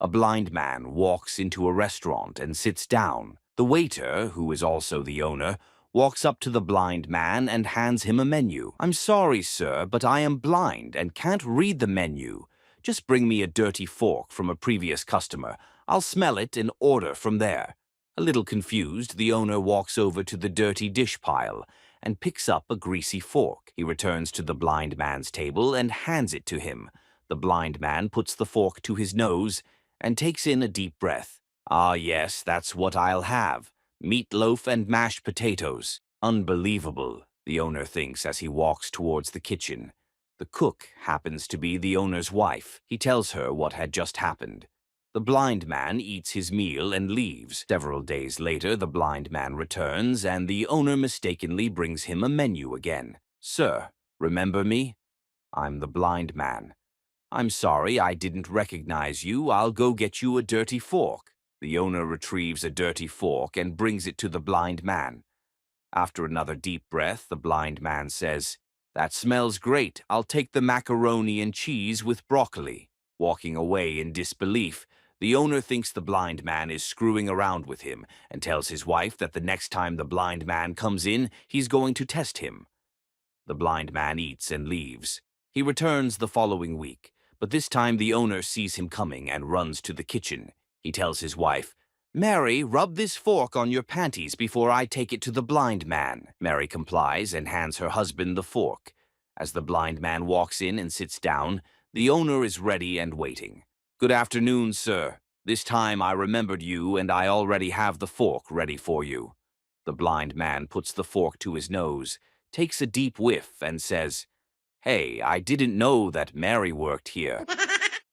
A blind man walks into a restaurant and sits down. The waiter, who is also the owner, walks up to the blind man and hands him a menu. "I'm sorry, sir, but I am blind and can't read the menu. Just bring me a dirty fork from a previous customer. I'll smell it and order from there." A little confused, the owner walks over to the dirty dish pile and picks up a greasy fork. He returns to the blind man's table and hands it to him. The blind man puts the fork to his nose and takes in a deep breath. "Ah, yes, that's what I'll have. Meatloaf and mashed potatoes." "Unbelievable," the owner thinks as he walks towards the kitchen. The cook happens to be the owner's wife. He tells her what had just happened. The blind man eats his meal and leaves. Several days later, the blind man returns, and the owner mistakenly brings him a menu again. "Sir, remember me? I'm the blind man. I'm sorry I didn't recognize you. I'll go get you a dirty fork." The owner retrieves a dirty fork and brings it to the blind man. After another deep breath, the blind man says, "That smells great. I'll take the macaroni and cheese with broccoli." Walking away in disbelief, the owner thinks the blind man is screwing around with him and tells his wife that the next time the blind man comes in, he's going to test him. The blind man eats and leaves. He returns the following week, but this time the owner sees him coming and runs to the kitchen. He tells his wife, "Mary, rub this fork on your panties before I take it to the blind man." Mary complies and hands her husband the fork. As the blind man walks in and sits down, the owner is ready and waiting. "Good afternoon, sir. This time I remembered you and I already have the fork ready for you." The blind man puts the fork to his nose, takes a deep whiff, and says, "Hey, I didn't know that Mary worked here."